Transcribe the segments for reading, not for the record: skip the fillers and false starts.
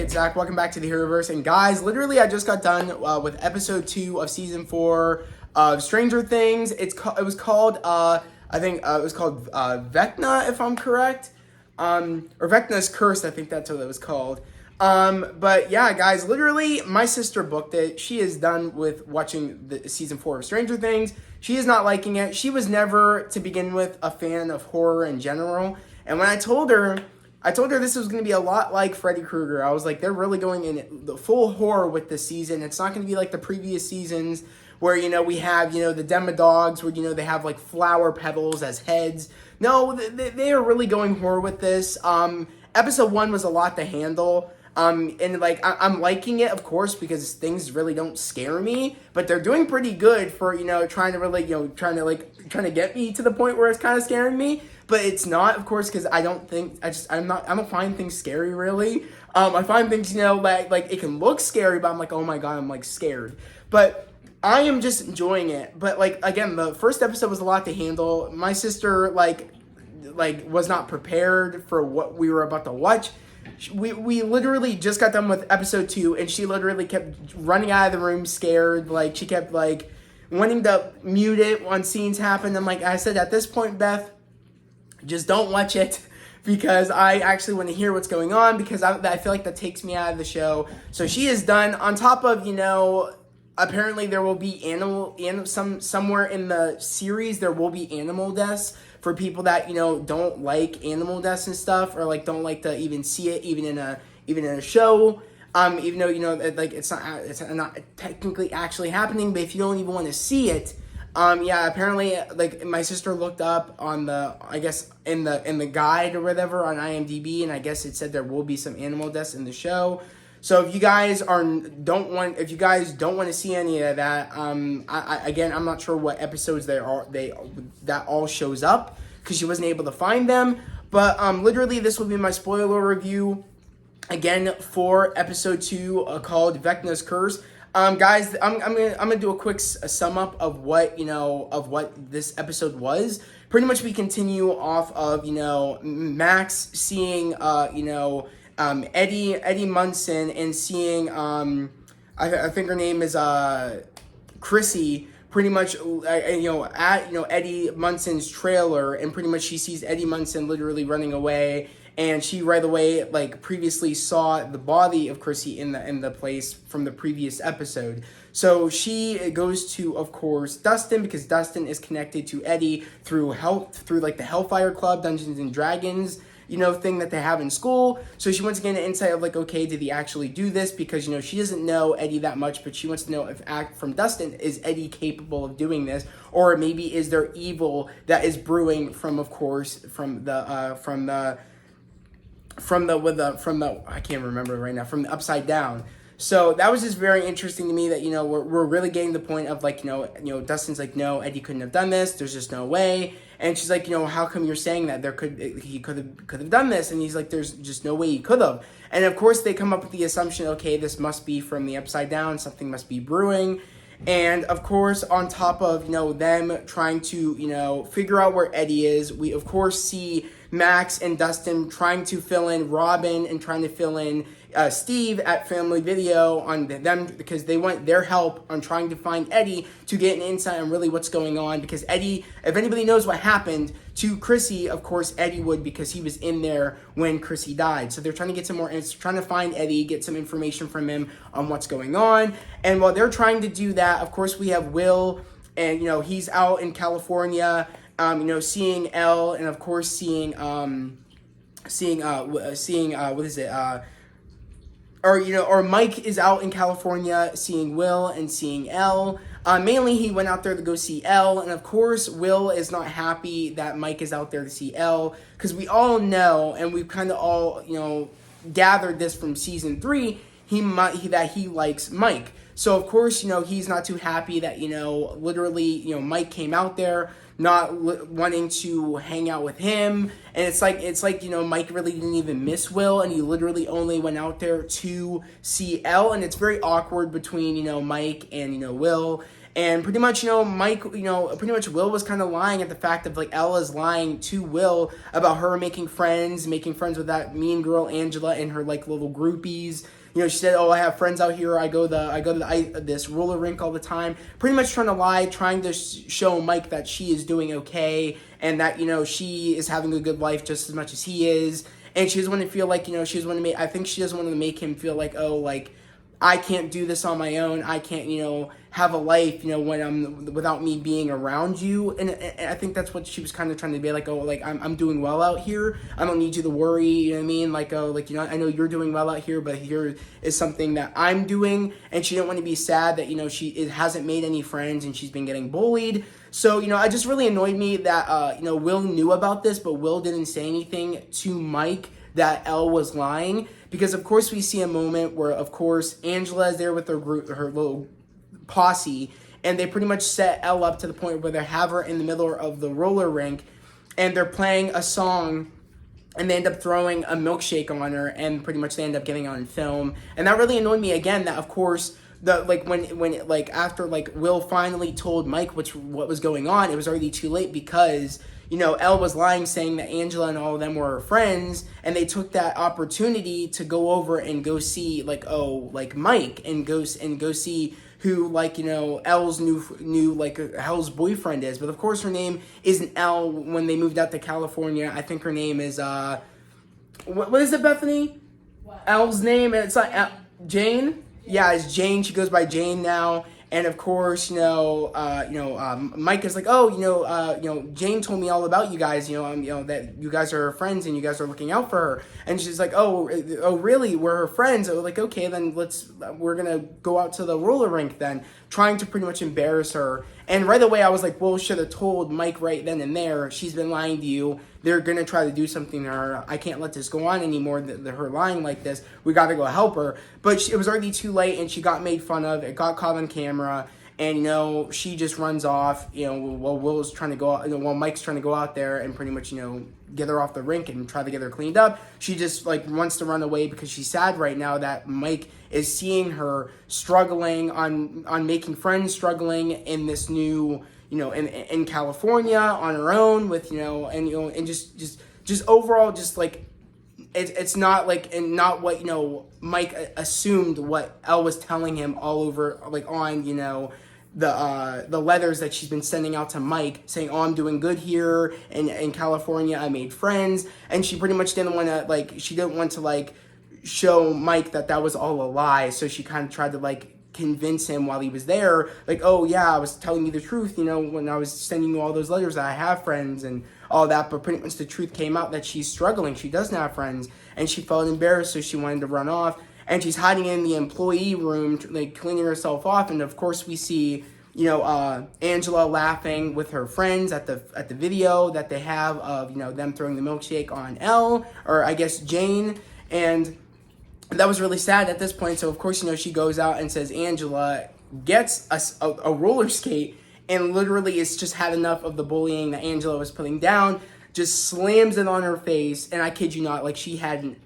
it's Zach. Welcome back to the Heroverse. And guys, literally, I just got done with episode 2 of season 4 of Stranger Things. It was called Vecna, if I'm correct, or Vecna's Curse. I think that's what it was called. But yeah, guys, literally, my sister booked it. She is done with watching the season 4 of Stranger Things. She is not liking it. She was never, to begin with, a fan of horror in general. And when I told her this was going to be a lot like Freddy Krueger. I was like, they're really going in the full horror with this season. It's not going to be like the previous seasons where, we have, the Demodogs where, they have like flower petals as heads. No, they are really going horror with this. Episode 1 was a lot to handle. And like, I'm liking it, of course, because things really don't scare me, but they're doing pretty good for, trying to get me to the point where it's kind of scaring me, but it's not, of course, because I don't find things scary, really. I find things, like it can look scary, but I'm like, oh my God, I'm like scared, but I am just enjoying it. But like, again, the first episode was a lot to handle. My sister, like was not prepared for what we were about to watch. We literally just got done with episode 2, and she literally kept running out of the room scared. Like, she kept, like, wanting to mute it when scenes happened. And, like I said, at this point, Beth, just don't watch it, because I actually want to hear what's going on, because I feel like that takes me out of the show. So she is done. On top of, apparently there will be somewhere in the series, there will be animal deaths for people that, don't like animal deaths and stuff, or like don't like to even see it, even in a show. Even though, like it's not technically actually happening, but if you don't even want to see it, yeah, apparently, like, my sister looked up on in the guide or whatever on IMDb, and I guess it said there will be some animal deaths in the show. So if you guys don't want to see any of that, I'm not sure what episodes that all shows up, because she wasn't able to find them. But literally, this will be my spoiler review again for episode 2 called Vecna's Curse. Guys, I'm gonna do a quick sum up of what this episode was. Pretty much, we continue off of Max seeing Eddie Munson, and seeing I think her name is Chrissy, pretty much at Eddie Munson's trailer, and pretty much she sees Eddie Munson literally running away, and she right away, like, previously saw the body of Chrissy in the place from the previous episode. So she goes to, of course, Dustin, because Dustin is connected to Eddie through like the Hellfire Club, Dungeons and Dragons thing that they have in school. So she wants to get an insight of, like, okay, did he actually do this? Because, she doesn't know Eddie that much, but she wants to know if from Dustin, is Eddie capable of doing this? Or maybe is there evil that is brewing from I can't remember right now, from the Upside Down. So that was just very interesting to me that, we're really getting the point of, like, Dustin's like, no, Eddie couldn't have done this. There's just no way. And she's like, how come you're saying that he could have done this? And he's like, there's just no way he could have. And of course they come up with the assumption, okay, this must be from the Upside Down. Something must be brewing. And of course, on top of, them trying to, figure out where Eddie is, we of course see Max and Dustin trying to fill in Robin and trying to fill in Steve at Family Video on them, because they want their help on trying to find Eddie to get an insight on really what's going on. Because Eddie, if anybody knows what happened to Chrissy, of course Eddie would, because he was in there when Chrissy died. So they're trying to get some more, trying to find Eddie, get some information from him on what's going on. And while they're trying to do that, of course we have Will, and he's out in California, seeing Elle, and of course seeing Mike is out in California seeing Will and seeing Elle. Mainly he went out there to go see Elle, and of course Will is not happy that Mike is out there to see Elle, because we all know, and we've kind of all gathered this from season 3, that he likes Mike. So of course he's not too happy that literally Mike came out there not wanting to hang out with him. And it's like Mike really didn't even miss Will, and he literally only went out there to see Elle, and it's very awkward between Mike and Will. And pretty much, Mike, pretty much Will was kind of lying at the fact of, like, Ella's lying to Will about her making friends with that mean girl Angela and her, like, little groupies. She said, "Oh, I have friends out here. I go to this roller rink all the time." Pretty much trying to lie, trying to show Mike that she is doing okay and that she is having a good life just as much as he is. And she doesn't want to feel like I think she doesn't want to make him feel like, oh, like, I can't do this on my own. I can't, have a life, when I'm without me being around you. And I think that's what she was kind of trying to be like, oh, like, I'm doing well out here. I don't need you to worry. You know what I mean? Like, oh, like, I know you're doing well out here, but here is something that I'm doing. And she didn't want to be sad that, she hasn't made any friends and she's been getting bullied. So, it just really annoyed me that, Will knew about this, but Will didn't say anything to Mike that Elle was lying. Because, of course, we see a moment where, of course, Angela is there with her group, her little posse, and they pretty much set Elle up to the point where they have her in the middle of the roller rink, and they're playing a song, and they end up throwing a milkshake on her, and pretty much they end up getting on film. And that really annoyed me again, that, of course, after Will finally told Mike what was going on, it was already too late because Elle was lying, saying that Angela and all of them were her friends, and they took that opportunity to go over and go see Mike and go see who Elle's new Elle's boyfriend is. But of course her name isn't Elle. When they moved out to California, I think her name is what is it, Bethany? What? Elle's name, it's like Jane. Yeah, it's Jane. She goes by Jane now. And of course, Mike is like, oh, Jane told me all about you guys, that you guys are her friends and you guys are looking out for her. And she's like, oh, really? We're her friends. Oh, like, okay, then we're gonna go out to the roller rink then, trying to pretty much embarrass her. And right away, I was like, well, should have told Mike right then and there. She's been lying to you. They're gonna try to do something to her. I can't let this go on anymore. Her lying like this. We gotta go help her. But it was already too late, and she got made fun of. It got caught on camera, and she just runs off. While Will's trying to go out, while Mike's trying to go out there and pretty much get her off the rink and try to get her cleaned up. She just wants to run away because she's sad right now that Mike is seeing her struggling on making friends, struggling in this new. In California on her own with, and just overall, just it's not and not what, Mike assumed what Elle was telling him all over, on, the letters that she's been sending out to Mike saying, oh, I'm doing good here in California. I made friends. And she pretty much didn't want to, show Mike that was all a lie. So she kind of tried to, convince him while he was there, oh yeah, I was telling you the truth, when I was sending you all those letters that I have friends and all that. But pretty much the truth came out that she's struggling. She doesn't have friends, and she felt embarrassed, so she wanted to run off. And she's hiding in the employee room, cleaning herself off. And of course, we see Angela laughing with her friends at the video that they have of them throwing the milkshake on Elle, or I guess Jane. And that was really sad at this point. So of course, she goes out and says Angela gets a roller skate and literally has just had enough of the bullying that Angela was putting down, just slams it on her face. And I kid you not, she had an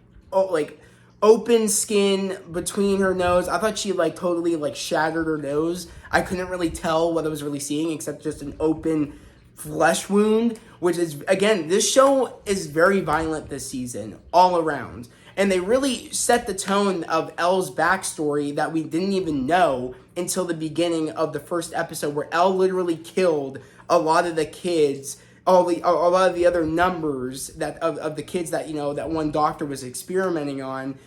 open skin between her nose. I thought she totally shattered her nose. I couldn't really tell what I was really seeing except just an open flesh wound, which is, again, this show is very violent this season all around. And they really set the tone of Elle's backstory that we didn't even know until the beginning of the first episode, where Elle literally killed a lot of the kids, a lot of the other numbers of the kids that that one doctor was experimenting on,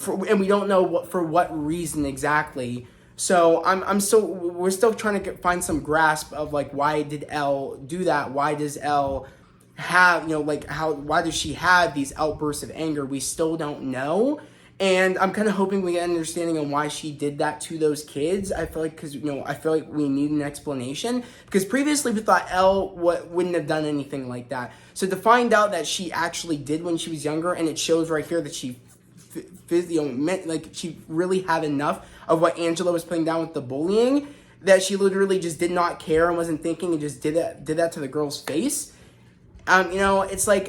and we don't know for what reason exactly. So we're still trying to find some grasp of why did Elle do that? Why does Elle have why does she have these outbursts of anger? We still don't know, and I'm kind of hoping we get an understanding on why she did that to those kids. I feel because I feel like we need an explanation, because previously we thought Elle wouldn't have done anything like that. So to find out that she actually did when she was younger, and it shows right here that she she really had enough of what Angela was putting down with the bullying, that she literally just did not care and wasn't thinking and just did that to the girl's face. It's what's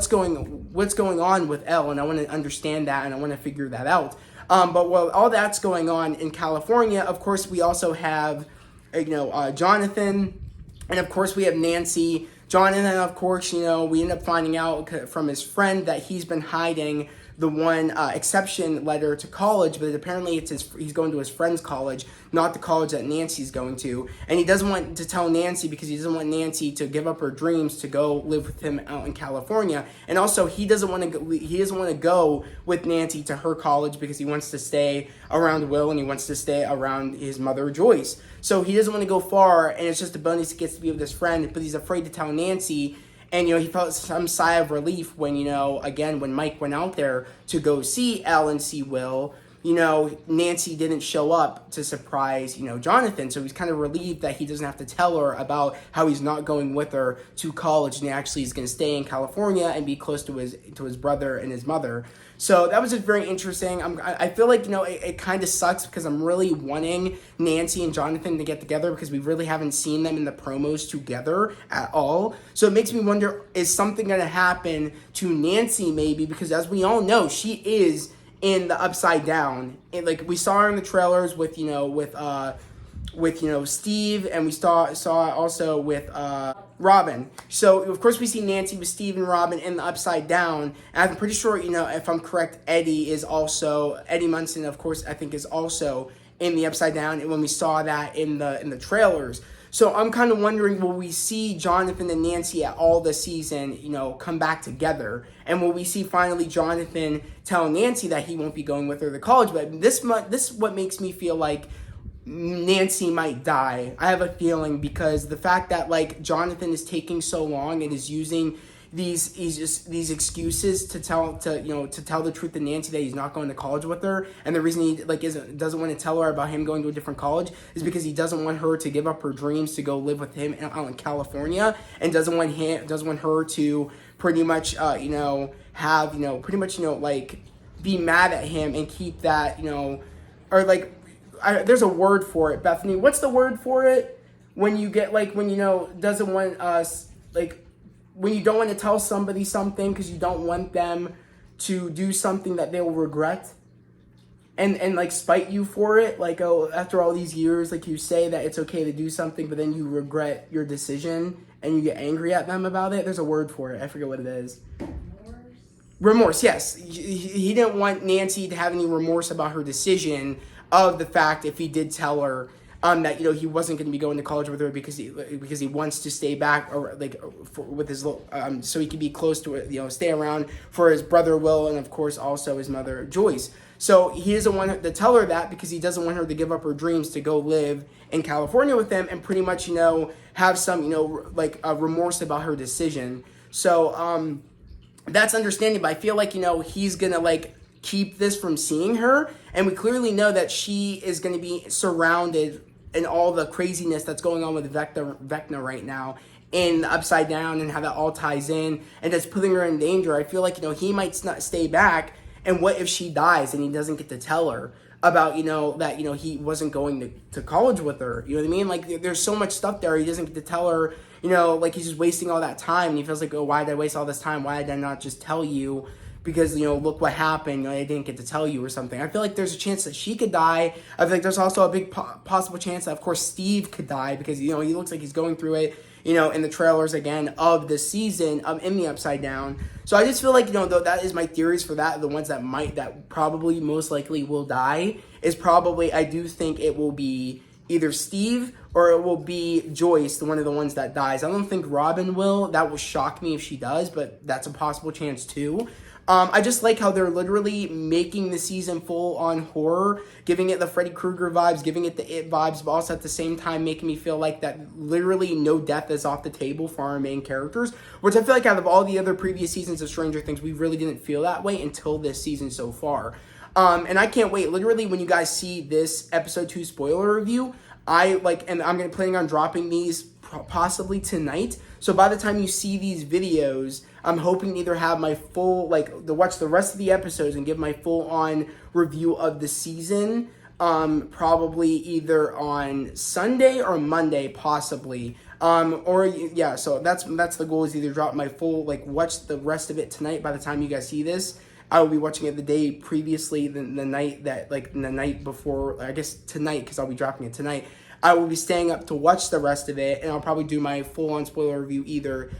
going on with Elle, and I want to understand that, and I want to figure that out. But while all that's going on in California, of course, we also have, Jonathan, and of course, we have Nancy. Jonathan, of course, we end up finding out from his friend that he's been hiding the one exception letter to college, but apparently he's going to his friend's college, not the college that Nancy's going to. And he doesn't want to tell Nancy because he doesn't want Nancy to give up her dreams to go live with him out in California. And also, he doesn't want to go with Nancy to her college because he wants to stay around Will and he wants to stay around his mother, Joyce. So he doesn't want to go far, and it's just a bonus he gets to be with his friend, but he's afraid to tell Nancy. And, he felt some sigh of relief when, again, when Mike went out there to go see Al and see Will, Nancy didn't show up to surprise, Jonathan. So he's kind of relieved that he doesn't have to tell her about how he's not going with her to college and he actually is going to stay in California and be close to his brother and his mother. So that was just very interesting. I feel like, it kind of sucks because I'm really wanting Nancy and Jonathan to get together because we really haven't seen them in the promos together at all. So it makes me wonder, is something going to happen to Nancy maybe? Because as we all know, she is in the Upside Down. And, we saw her in the trailers with Steve, and we saw also with Robin. So of course we see Nancy with Steve and Robin in the Upside Down. And I'm pretty sure, if I'm correct, Eddie Munson, of course, I think is also in the Upside Down. And when we saw that in the trailers. So I'm kind of wondering, will we see Jonathan and Nancy at all this season, come back together? And will we see finally Jonathan tell Nancy that he won't be going with her to college? But this is what makes me feel like Nancy might die. I have a feeling because the fact that Jonathan is taking so long and is using these excuses to tell the truth to Nancy that he's not going to college with her, and the reason he doesn't want to tell her about him going to a different college is because he doesn't want her to give up her dreams to go live with him out in California, and doesn't want her to pretty much be mad at him and keep that there's a word for it, Bethany. What's the word for it when you get doesn't want us when you don't want to tell somebody something because you don't want them to do something that they will regret and spite you for it. After all these years, you say that it's okay to do something, but then you regret your decision and you get angry at them about it. There's a word for it. I forget what it is. Remorse, yes. He didn't want Nancy to have any remorse about her decision of the fact if he did tell her that he wasn't going to be going to college with her because he wants to stay back with his so he could be close to it, stay around for his brother Will and of course also his mother Joyce. So he doesn't want to tell her that because he doesn't want her to give up her dreams to go live in California with him and pretty much have some remorse about her decision. So that's understandable. But I feel like he's gonna keep this from seeing her, and we clearly know that she is going to be surrounded in all the craziness that's going on with Vecna right now in the Upside Down and how that all ties in, and that's putting her in danger. I feel like he might not stay back, and what if she dies and he doesn't get to tell her about that he wasn't going to college with her? You know what I mean? There's so much stuff there he doesn't get to tell her. He's just wasting all that time, and he feels like, oh, why did I waste all this time? Why did I not just tell you? Because, look what happened, I didn't get to tell you or something. I feel like there's a chance that she could die. I feel like there's also a big possible chance that, of course, Steve could die because, he looks like he's going through it, in the trailers again of the season in the Upside Down. So I just feel like, though that is my theories for that, the ones that probably most likely will die is probably, I do think it will be either Steve or it will be Joyce, one of the ones that dies. I don't think Robin will. That will shock me if she does, but that's a possible chance too. I just like how they're literally making the season full on horror, giving it the Freddy Krueger vibes, giving it the It vibes, but also at the same time making me feel like that literally no death is off the table for our main characters, which I feel like out of all the other previous seasons of Stranger Things, we really didn't feel that way until this season so far. And I can't wait. Literally, when you guys see this episode 2 spoiler review, and I'm planning on dropping these possibly tonight. So by the time you see these videos, I'm hoping to either have my full, to watch the rest of the episodes and give my full-on review of the season, probably either on Sunday or Monday, possibly. So that's the goal, is either drop my full, watch the rest of it tonight by the time you guys see this, I will be watching it the day previously, the night that, like, the night before, I guess tonight, because I'll be dropping it tonight. I will be staying up to watch the rest of it, and I'll probably do my full-on spoiler review either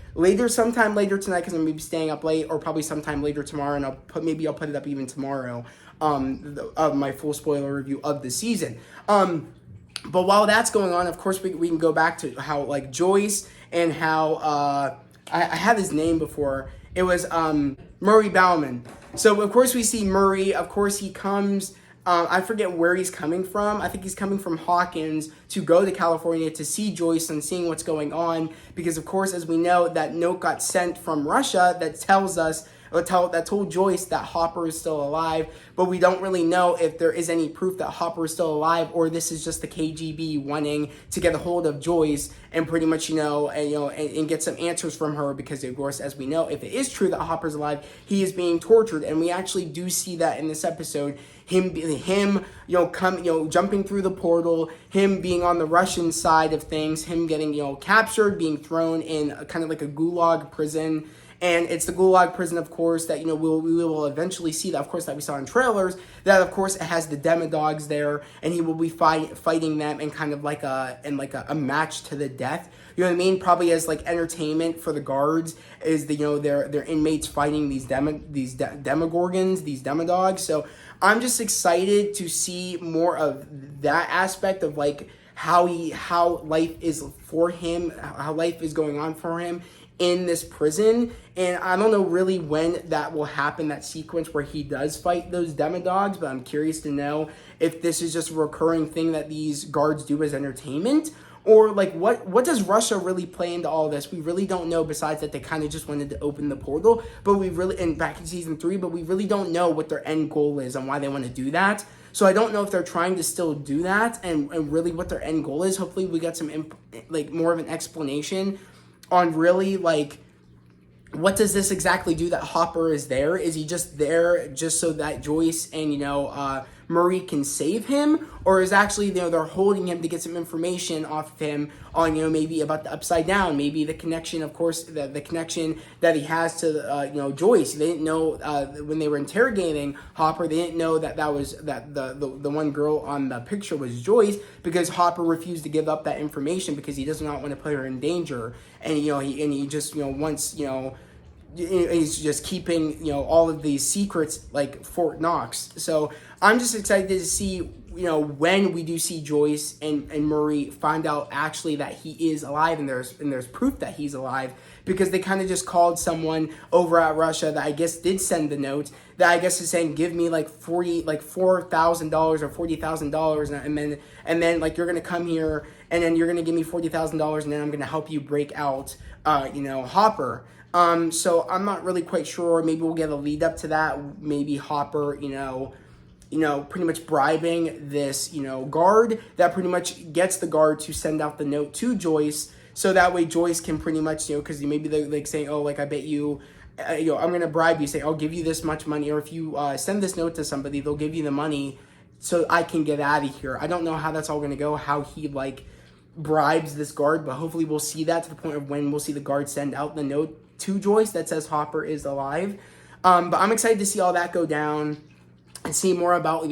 sometime later tonight, because I'm going to be staying up late, or probably sometime later tomorrow, and I'll put it up even tomorrow, of my full spoiler review of the season. But while that's going on, of course, we can go back to how, like, Joyce and how, I had his name before. It was Murray Bauman. So, of course, we see Murray. Of course, he comes, I forget where he's coming from. I think he's coming from Hawkins to go to California to see Joyce and seeing what's going on. Because, of course, as we know, that note got sent from Russia that tells us, that told Joyce that Hopper is still alive, but we don't really know if there is any proof that Hopper is still alive, or this is just the KGB wanting to get a hold of Joyce and pretty much, and get some answers from her, because, of course, as we know, if it is true that Hopper's alive, he is being tortured, and we actually do see that in this episode. Him, jumping through the portal, him being on the Russian side of things, him getting, captured, being thrown in kind of like a gulag prison. And it's the gulag prison, of course, that, we will eventually see that, of course, that we saw in trailers, that, of course, it has the demodogs there, and he will be fighting them in kind of like a match to the death. You know what I mean? Probably as, like, entertainment for the guards, is their inmates fighting these demogorgons, these demodogs. So I'm just excited to see more of that aspect of, like, how life is for him, how life is going on for him in this prison. And I don't know really when that will happen, that sequence where he does fight those demodogs, but I'm curious to know if this is just a recurring thing that these guards do as entertainment, or like what does Russia really play into all this? We really don't know, besides that they kind of just wanted to open the portal, but back in season 3, but we really don't know what their end goal is and why they want to do that. So I don't know if they're trying to still do that and really what their end goal is. Hopefully we get some more of an explanation on really, like, what does this exactly do that Hopper is there? Is he just there just so that Joyce and, Murray can save him? Or is actually, they're holding him to get some information off of him on, maybe about the Upside Down, maybe the connection, of course, the connection that he has to, Joyce. They didn't know, when they were interrogating Hopper, they didn't know that the one girl on the picture was Joyce, because Hopper refused to give up that information because he does not want to put her in danger. And, he just, wants, he's just keeping, all of these secrets like Fort Knox. So I'm just excited to see, when we do see Joyce and Murray find out actually that he is alive, and there's proof that he's alive, because they kind of just called someone over at Russia that I guess did send the note, that I guess is saying, give me like $4,000 or $40,000, and then like, you're gonna come here and then you're gonna give me $40,000, and then I'm gonna help you break out Hopper. So I'm not really quite sure. Maybe we'll get a lead up to that. Maybe Hopper, pretty much bribing this, guard that pretty much gets the guard to send out the note to Joyce, so that way Joyce can pretty much, because maybe they're like saying, oh, like, I bet you, I'm going to bribe you, say, I'll give you this much money, or if you send this note to somebody, they'll give you the money so I can get out of here. I don't know how that's all going to go, how he, like, bribes this guard, but hopefully we'll see that to the point of when we'll see the guard send out the note to Joyce that says Hopper is alive. But I'm excited to see all that go down and see more about,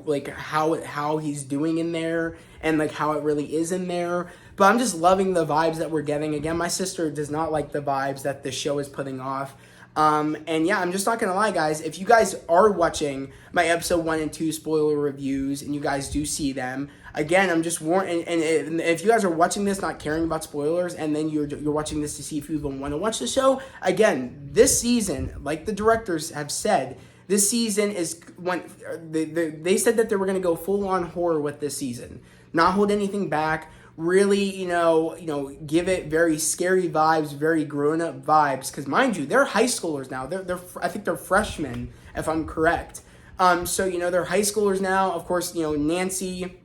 like, how he's doing in there, and like how it really is in there. But I'm just loving the vibes that we're getting. Again, my sister does not like the vibes that the show is putting off. And yeah, I'm just not gonna lie, guys. If you guys are watching my episode 1 and 2 spoiler reviews, and you guys do see them, again, I'm just warning. And if you guys are watching this not caring about spoilers, and then you're watching this to see if you even want to watch the show, again, this season, like the directors have said, this season is when they said that they were gonna go full on horror with this season, not hold anything back. Really, give it very scary vibes, very grown-up vibes. Because mind you, they're high schoolers now. I think they're freshmen, if I'm correct. So they're high schoolers now. Of course, Nancy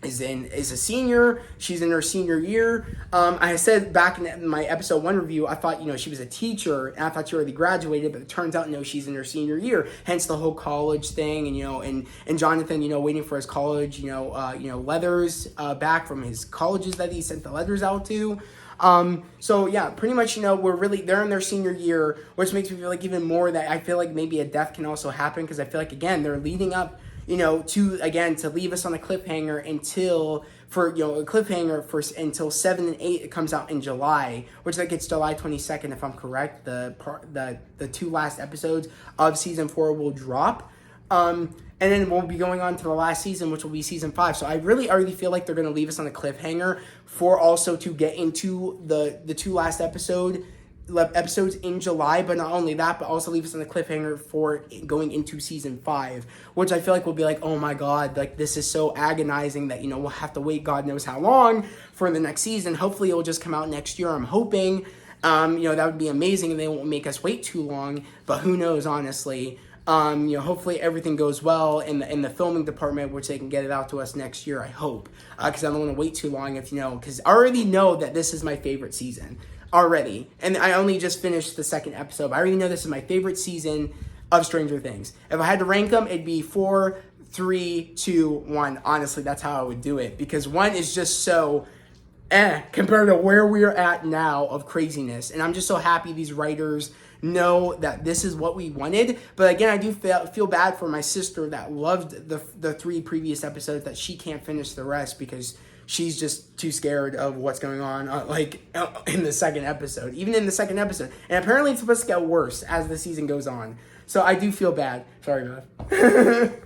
is a senior. She's in her senior year. I said back in my episode 1 review, I thought, she was a teacher, and I thought she already graduated, but it turns out, no, she's in her senior year. Hence the whole college thing, and Jonathan, waiting for his college, letters back from his colleges that he sent the letters out to. So yeah, pretty much, they're in their senior year, which makes me feel like even more that I feel like maybe a death can also happen, because I feel like, again, they're leading up, to leave us on a cliffhanger until 7 and 8. It comes out in July, which like it's July 22nd, if I'm correct. The two last episodes of season 4 will drop. And then we'll be going on to the last season, which will be season 5. So I really already feel like they're going to leave us on a cliffhanger for also to get into the two last episodes in July. But not only that, but also leave us on a cliffhanger for going into season 5, which I feel like will be like, oh my God, like this is so agonizing that, we'll have to wait God knows how long for the next season. Hopefully it will just come out next year. I'm hoping, that would be amazing and they won't make us wait too long, but who knows, honestly. Hopefully everything goes well in the filming department, which they can get it out to us next year, I hope. Because I don't want to wait too long because I already know that this is my favorite season already. And I only just finished the second episode, but I already know this is my favorite season of Stranger Things. If I had to rank them, it'd be 4, 3, 2, 1. Honestly, that's how I would do it, because 1 is just so compared to where we're at now of craziness. And I'm just so happy these writers know that this is what we wanted. But again, I do feel bad for my sister that loved the 3 previous episodes, that she can't finish the rest because she's just too scared of what's going on in the second episode, even in the second episode. And apparently it's supposed to get worse as the season goes on. So I do feel bad. Sorry, Beth.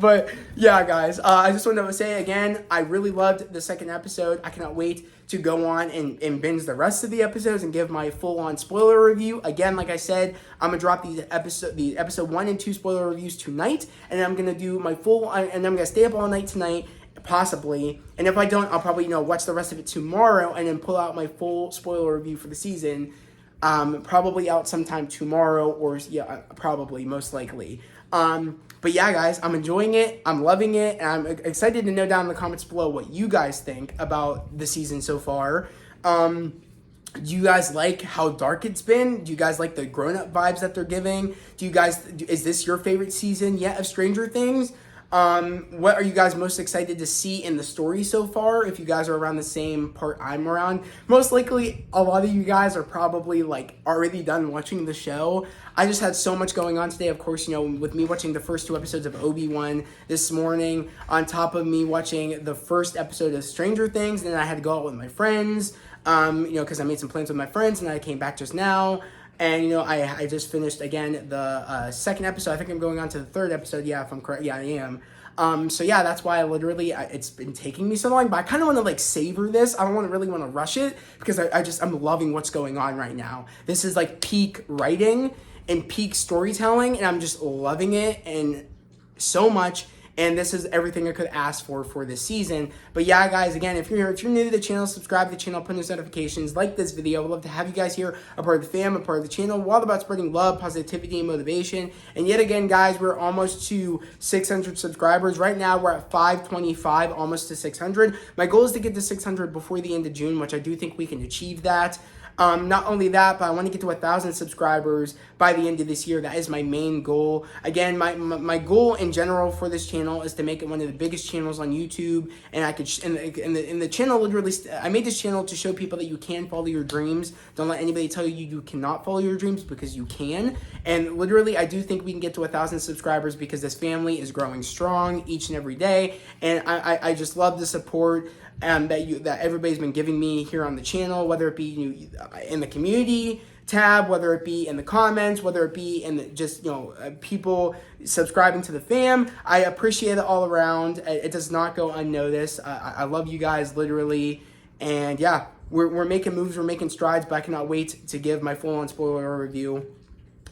But yeah, guys, I just wanted to say again, I really loved the second episode. I cannot wait to go on and binge the rest of the episodes and give my full-on spoiler review. Again, like I said, I'm gonna drop the episode 1 and 2 spoiler reviews tonight, and I'm gonna do my and I'm gonna stay up all night tonight, possibly. And if I don't, I'll probably watch the rest of it tomorrow and then pull out my full spoiler review for the season. Probably out sometime tomorrow, or probably most likely. But yeah, guys, I'm enjoying it. I'm loving it. And I'm excited to know down in the comments below what you guys think about the season so far. Do you guys like how dark it's been? Do you guys like the grown-up vibes that they're giving? Is this your favorite season yet of Stranger Things? What are you guys most excited to see in the story so far? If you guys are around the same part I'm around, most likely a lot of you guys are probably already done watching the show. I just had so much going on today, of course, with me watching the first 2 episodes of Obi-Wan this morning, on top of me watching the first episode of Stranger Things, and then I had to go out with my friends, because I made some plans with my friends, and I came back just now. And, I just finished, again, the second episode. I think I'm going on to the 3rd episode. Yeah, if I'm correct. Yeah, I am. So, yeah, that's why it's been taking me so long. But I kind of want to, savor this. I don't really want to rush it, because I'm loving what's going on right now. This is, peak writing and peak storytelling. And I'm just loving it and so much. And this is everything I could ask for this season. But yeah, guys, again, if you're new to the channel, subscribe to the channel, put in those notifications, like this video. I would love to have you guys here, a part of the fam, a part of the channel. We're all about spreading love, positivity, and motivation. And yet again, guys, we're almost to 600 subscribers. Right now, we're at 525, almost to 600. My goal is to get to 600 before the end of June, which I do think we can achieve that. Not only that, but I want to get to 1,000 subscribers by the end of this year. That is my main goal. Again, my goal in general for this channel is to make it one of the biggest channels on YouTube. And I could, and the channel literally, I made this channel to show people that you can follow your dreams. Don't let anybody tell you you cannot follow your dreams, because you can. And literally, I do think we can get to 1,000 subscribers, because this family is growing strong each and every day. And I just love the support that everybody's been giving me here on the channel, whether it be in the community tab, whether it be in the comments, whether it be in people subscribing to the fam. I appreciate it all around. It does not go unnoticed. I love you guys, literally. And yeah, we're making moves, we're making strides, but I cannot wait to give my full-on spoiler review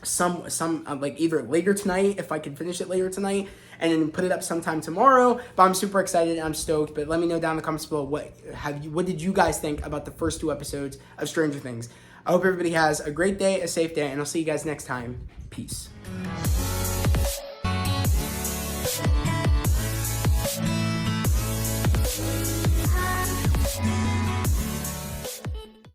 either later tonight, if I can finish it later tonight, and then put it up sometime tomorrow. But I'm super excited and I'm stoked. But let me know down in the comments below what did you guys think about the first 2 episodes of Stranger Things. I hope everybody has a great day, a safe day, and I'll see you guys next time. Peace.